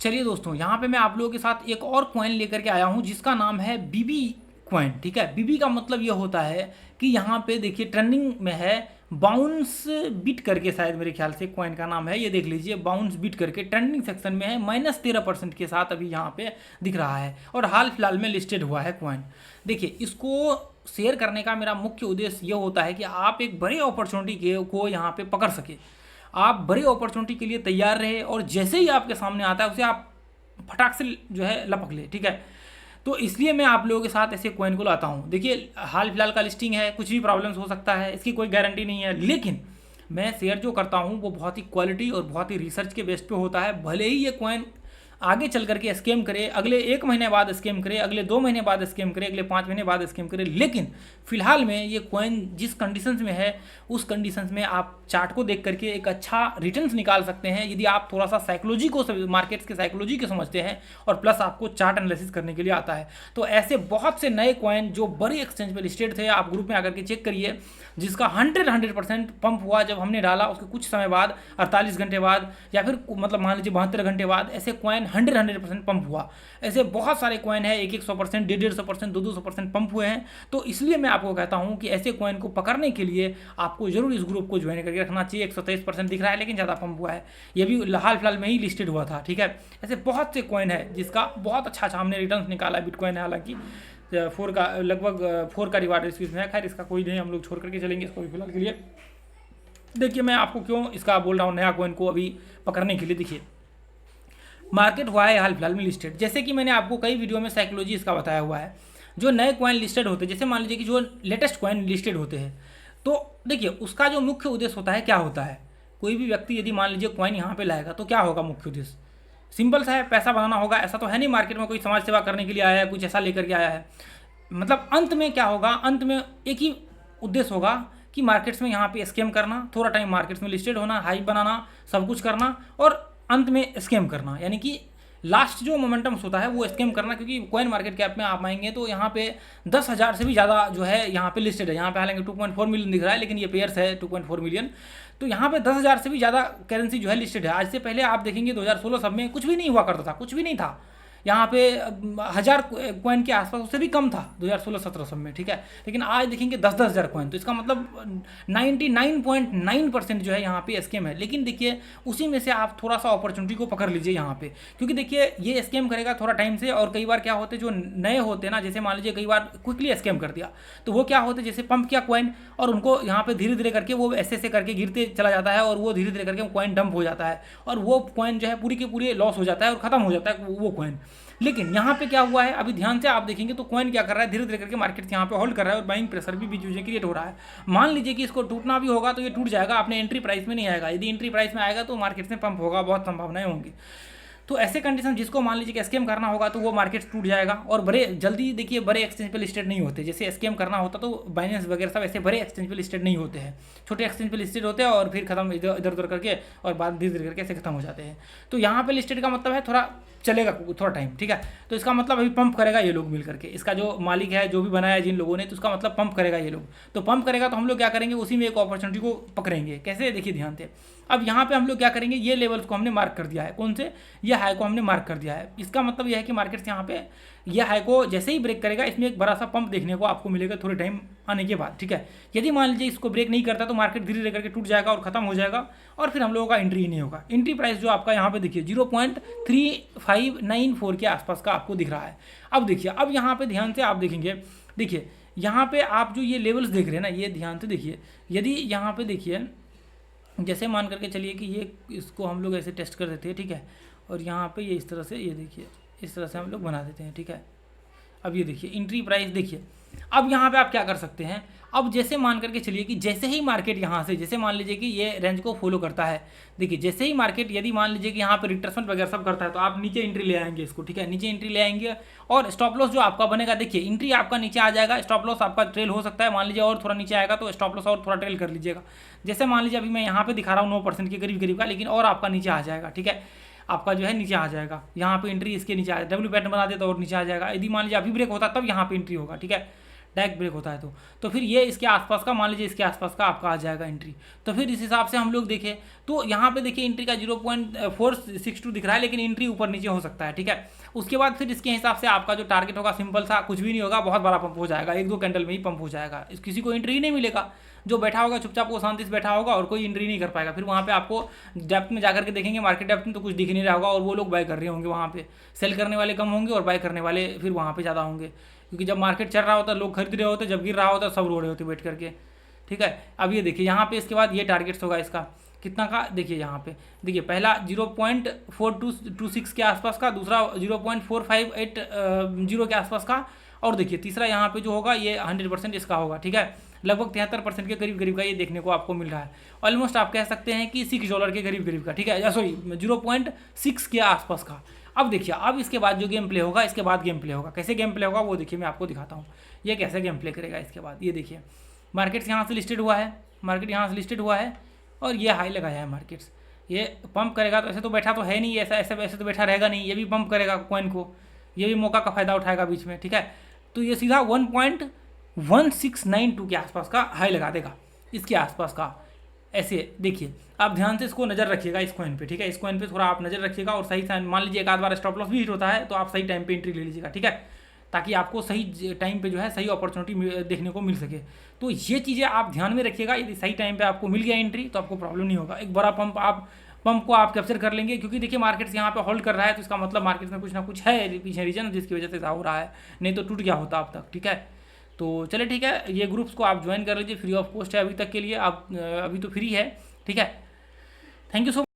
चलिए दोस्तों, यहाँ पे मैं आप लोगों के साथ एक और कॉइन लेकर के आया हूँ जिसका नाम है बीबी कॉइन। ठीक है, बीबी का मतलब ये होता है कि यहाँ पे देखिए ट्रेंडिंग में है बाउंस बिट करके, शायद मेरे ख्याल से कॉइन का नाम है, ये देख लीजिए बाउंस बिट करके ट्रेंडिंग सेक्शन में है, -13% के साथ अभी यहाँ पे दिख रहा है और हाल फिलहाल में लिस्टेड हुआ है कॉइन। देखिए, इसको शेयर करने का मेरा मुख्य उद्देश्य ये होता है कि आप एक बड़े अपॉर्चुनिटी को यहाँ पे पकड़ सके, आप बड़ी अपॉर्चुनिटी के लिए तैयार रहे और जैसे ही आपके सामने आता है उसे आप फटाक से जो है लपक ले। ठीक है, तो इसलिए मैं आप लोगों के साथ ऐसे कॉइन को लाता हूँ। देखिए, हाल फिलहाल का लिस्टिंग है, कुछ भी प्रॉब्लम्स हो सकता है, इसकी कोई गारंटी नहीं है, लेकिन मैं शेयर जो करता हूँ वो बहुत ही क्वालिटी और बहुत ही रिसर्च के बेस पे होता है। भले ही ये कॉइन आगे चल करके स्कैम करे, अगले 1 महीने बाद स्कैम करे, अगले 2 महीने बाद स्कैम करे, अगले 5 महीने बाद स्कैम करे, लेकिन फिलहाल में ये कॉइन जिस कंडीशंस में है उस कंडीशंस में आप चार्ट को देख करके एक अच्छा रिटर्न्स निकाल सकते हैं यदि आप थोड़ा सा साइकोलॉजी को, मार्केट्स के साइकोलॉजी को समझते हैं और प्लस आपको चार्ट एनालिसिस करने के लिए आता है। तो ऐसे बहुत से नए कॉइन जो बड़े एक्सचेंज पर लिस्टेड थे, आप ग्रुप में आकर के चेक करिए, जिसका 100% पंप हुआ जब हमने डाला, उसके कुछ समय बाद 48 घंटे बाद या फिर मतलब मान लीजिए 72 घंटे बाद ऐसे कॉइन 100% पंप हुआ। ऐसे बहुत सारे कॉइन है 100%, 150%, 200% पंप हुए हैं। तो इसलिए मैं आपको कहता हूं कि ऐसे कॉइन को पकड़ने के लिए आपको जरूर इस ग्रुप को ज्वाइन करके रखना चाहिए। 123% दिख रहा है लेकिन ज़्यादा पंप हुआ है, ये भी हाल फिलहाल में ही लिस्टेड हुआ था। ठीक है, ऐसे बहुत से कॉइन है जिसका बहुत अच्छा हमने रिटर्न निकाला है। बिटकॉइन है हालांकि 4 का लगभग 4 का रिवार्ड इसमें है, खैर इसका कोई नहीं, हम लोग छोड़ करके चलेंगे इसको भी फिलहाल के लिए। देखिए, मैं आपको क्यों इसका बोल रहा हूँ नया कॉइन को अभी पकड़ने के लिए। देखिए, मार्केट हुआ है हाल फिलहाल में लिस्टेड, जैसे कि मैंने आपको कई वीडियो में साइकोलॉजी इसका बताया हुआ है। जो नए कॉइन लिस्टेड होते हैं, जैसे मान लीजिए कि जो लेटेस्ट कॉइन लिस्टेड होते हैं, तो देखिए उसका जो मुख्य उद्देश्य होता है क्या होता है। कोई भी व्यक्ति यदि मान लीजिए कॉइन यहाँ पे लाएगा तो क्या होगा मुख्य उद्देश्य, सिंपल सा है, पैसा बनाना होगा। ऐसा तो है नहीं मार्केट में कोई समाज सेवा करने के लिए आया है, कुछ ऐसा लेकर के आया है। मतलब अंत में क्या होगा, अंत में एक ही उद्देश्य होगा कि मार्केट्स में यहाँ पे स्कैम करना, थोड़ा टाइम मार्केट्स में लिस्टेड होना, हाइप बनाना, सब कुछ करना और अंत में स्कैम करना, यानी कि लास्ट जो मोमेंटम्स होता है वो स्कैम करना। क्योंकि कॉइन मार्केट कैप में आप आएंगे तो यहाँ पे 10,000 से भी ज़्यादा जो है यहाँ पे लिस्टेड है। यहाँ पे हालांकि 2.4 मिलियन दिख रहा है लेकिन ये पेयर्स है 2.4 मिलियन। तो यहाँ पे 10,000 से भी ज़्यादा करेंसी जो है लिस्टेड है। आज से पहले आप देखेंगे 2016 सब में कुछ भी नहीं हुआ करता था, कुछ भी नहीं था। यहाँ पे 1,000 कॉइन के आसपास, उससे भी कम था 2016-17 सब में। ठीक है, लेकिन आज देखेंगे 10-10 हज़ार कॉइन। तो इसका मतलब 99.9% जो है यहाँ पे स्कैम है। लेकिन देखिए उसी में से आप थोड़ा सा अपॉर्चुनिटी को पकड़ लीजिए यहाँ पे, क्योंकि देखिए ये स्कैम करेगा थोड़ा टाइम से। और कई बार क्या होते जो नए होते हैं ना, जैसे मान लीजिए कई बार क्विकली स्कैम कर दिया, तो वो क्या होते जैसे पंप किया कॉइन और उनको यहाँ पे धीरे धीरे करके वो ऐसे करके गिरते चला जाता है और वो धीरे धीरे करके कॉइन डंप हो जाता है और वो कॉइन जो है पूरी के पूरी लॉस हो जाता है और खत्म हो जाता है वो कॉइन। लेकिन यहाँ पे क्या हुआ है, अभी ध्यान से आप देखेंगे तो कॉइन क्या कर रहा है, धीरे धीरे करके मार्केट यहाँ पे होल्ड कर रहा है और बाइंग प्रेशर भी बीच में क्रिएट हो रहा है। मान लीजिए कि इसको टूटना भी होगा तो ये टूट जाएगा, अपने एंट्री प्राइस में नहीं आएगा। यदि एंट्री प्राइस में आएगा तो मार्केट में पंप होगा, बहुत संभावनाएं होंगी। तो ऐसे कंडीशन जिसको मान लीजिए कि स्कैम करना होगा तो वो मार्केट टूट जाएगा। और बड़े जल्दी देखिए बड़े एक्सचेंज पे लिस्टेड नहीं होते, जैसे स्कैम करना होता तो बाइनेंस वगैरह सब ऐसे बड़े एक्सचेंज पे लिस्टेड नहीं होते हैं, छोटे एक्सचेंज पे लिस्टेड होते हैं और फिर खत्म इधर उधर करके और बाद धीरे धीरे करके ऐसे खत्म हो जाते हैं। तो यहाँ पे लिस्टेड का मतलब है थोड़ा चलेगा थोड़ा टाइम। ठीक है, तो इसका मतलब अभी पंप करेगा ये लोग मिल करके, इसका जो मालिक है जो भी बनाया है जिन लोगों ने, तो उसका मतलब पंप करेगा ये लोग। तो पंप करेगा तो हम लोग क्या करेंगे, उसी में एक अपॉर्चुनिटी को पकड़ेंगे। कैसे, देखिए ध्यान से। अब यहाँ पे हम लोग क्या करेंगे, ये लेवल्स को हमने मार्क कर दिया है, कौन से, ये हाई को हमने मार्क कर दिया है। इसका मतलब यह है कि मार्केट यहाँ पे यह हाई को जैसे ही ब्रेक करेगा इसमें एक बड़ा सा पंप देखने को आपको मिलेगा थोड़े टाइम आने के बाद। ठीक है, यदि मान लीजिए इसको ब्रेक नहीं करता तो मार्केट धीरे धीरे करके टूट जाएगा और खत्म हो जाएगा और फिर हम लोगों का एंट्री ही नहीं होगा। एंट्री प्राइस जो आपका यहाँ पे देखिए 0.3594 के आसपास का आपको दिख रहा है। अब देखिए, अब यहाँ पे ध्यान से आप देखेंगे, देखिए यहाँ पे आप जो ये लेवल्स देख रहे हैं ना, ये ध्यान से देखिए। यदि यहाँ पे देखिए जैसे मान करके चलिए कि ये इसको हम लोग ऐसे टेस्ट कर देते हैं। ठीक है, और यहाँ पे ये इस तरह से, ये देखिए इस तरह से हम लोग बना देते हैं। ठीक है, अब ये देखिए एंट्री प्राइस देखिए। अब यहाँ पे आप क्या कर सकते हैं, अब जैसे मान करके चलिए कि जैसे ही मार्केट यहाँ से, जैसे मान लीजिए कि ये रेंज को फॉलो करता है, देखिए जैसे ही मार्केट यदि मान लीजिए कि यहाँ पे रिट्रेसमेंट वगैरह सब करता है तो आप नीचे एंट्री ले आएंगे इसको। ठीक है, नीचे एंट्री ले आएंगे और स्टॉप लॉस जो आपका बनेगा, देखिए एंट्री आपका नीचे आ जाएगा, स्टॉप लॉस आपका ट्रेल हो सकता है। मान लीजिए और थोड़ा नीचे आएगा तो स्टॉप लॉस और थोड़ा ट्रेल कर लीजिएगा। जैसे मान लीजिए अभी मैं यहाँ पे दिखा रहा हूँ 9% के करीब करीब का, लेकिन और आपका नीचे आ जाएगा। ठीक है, आपका जो है नीचे आ जाएगा, यहाँ पे एंट्री इसके नीचे आ जाएगा, डब्ल्यू पैटर्न बना देता और नीचे आ जाएगा। यदि मान लीजिए अभी ब्रेक होता तब यहाँ पे एंट्री होगा। ठीक है, डायरेक्ट ब्रेक होता है तो फिर ये इसके आसपास का, मान लीजिए इसके आसपास का आपका आ जाएगा एंट्री। तो फिर इस हिसाब से हम लोग देखें तो यहाँ पे देखिए एंट्री का 0.462 दिख रहा है, लेकिन एंट्री ऊपर नीचे हो सकता है, ठीक है। उसके बाद फिर इसके हिसाब से आपका जो टारगेट होगा सिंपल सा, कुछ भी नहीं होगा, बहुत बड़ा पंप हो जाएगा, 1-2 कैंडल में ही पंप हो जाएगा, किसी को एंट्री ही नहीं मिलेगा। जो बैठा होगा चुपचाप वो शांति से बैठा होगा और कोई एंट्री नहीं कर पाएगा। फिर वहाँ पे आपको डेप्थ में जाकर के देखेंगे, मार्केट डेप्थ में तो कुछ दिख नहीं रहा होगा और वो लोग बाय कर रहे होंगे, वहाँ पे सेल करने वाले कम होंगे और बाय करने वाले फिर वहाँ पे ज़्यादा होंगे, क्योंकि जब मार्केट चल रहा होता है लोग खरीद रहे होते, जब गिर रहा होता है सब रो रहे होते बैठ करके, ठीक है। अब ये देखिए यहाँ पे इसके बाद ये टारगेट्स होगा इसका कितना का, देखिए यहाँ पे देखिए पहला 0.4226 के आसपास का, दूसरा 0.4580 के आसपास का, और देखिए तीसरा यहाँ पे जो होगा ये 100% इसका होगा, ठीक है। लगभग 73% के करीब करीब का ये देखने को आपको मिल रहा है। ऑलमोस्ट आप कह सकते हैं कि $6 के करीब करीब का, ठीक है, सॉरी 0.6 के आसपास का। अब देखिए अब इसके बाद जो गेम प्ले होगा, इसके बाद गेम प्ले होगा, कैसे गेम प्ले होगा वो देखिए मैं आपको दिखाता हूँ ये कैसे गेम प्ले करेगा। इसके बाद ये देखिए मार्केट्स यहाँ से लिस्टेड हुआ है, मार्केट यहाँ से लिस्टेड हुआ है और ये हाई लगाया है मार्केट्स, ये पंप करेगा। तो ऐसे तो बैठा तो है नहीं, ऐसा ऐसे वैसे तो बैठा रहेगा नहीं, ये भी पंप करेगा कॉइन को, ये भी मौका का फायदा उठाएगा बीच में, ठीक है। तो ये सीधा 1.1692 के आसपास का हाई लगा देगा, इसके आसपास का। ऐसे देखिए आप ध्यान से इसको नज़र रखिएगा इस कॉइन पे, ठीक है, इस कॉइन पे थोड़ा आप नज़र रखिएगा और सही मान लीजिए एक आध बार स्टॉप लॉस भी हिट होता है तो आप सही टाइम पे एंट्री ले लीजिएगा, ठीक है, ताकि आपको सही टाइम पे जो है सही अपॉर्चुनिटी देखने को मिल सके। तो ये चीज़ें आप ध्यान में रखिएगा, यदि सही टाइम पे आपको मिल गया एंट्री तो आपको प्रॉब्लम नहीं होगा। एक बड़ा पंप को आप कैप्चर कर लेंगे, क्योंकि देखिए मार्केट्स यहाँ पे होल्ड कर रहा है तो इसका मतलब मार्केट में कुछ ना कुछ है पीछे रीजन जिसकी वजह से ऐसा हो रहा है, नहीं तो टूट गया होता अब तक, ठीक है। तो चले ठीक है, ये ग्रुप्स को आप ज्वाइन कर लीजिए, फ्री ऑफ कॉस्ट है अभी तक के लिए, आप अभी तो फ्री है, ठीक है। Thank you so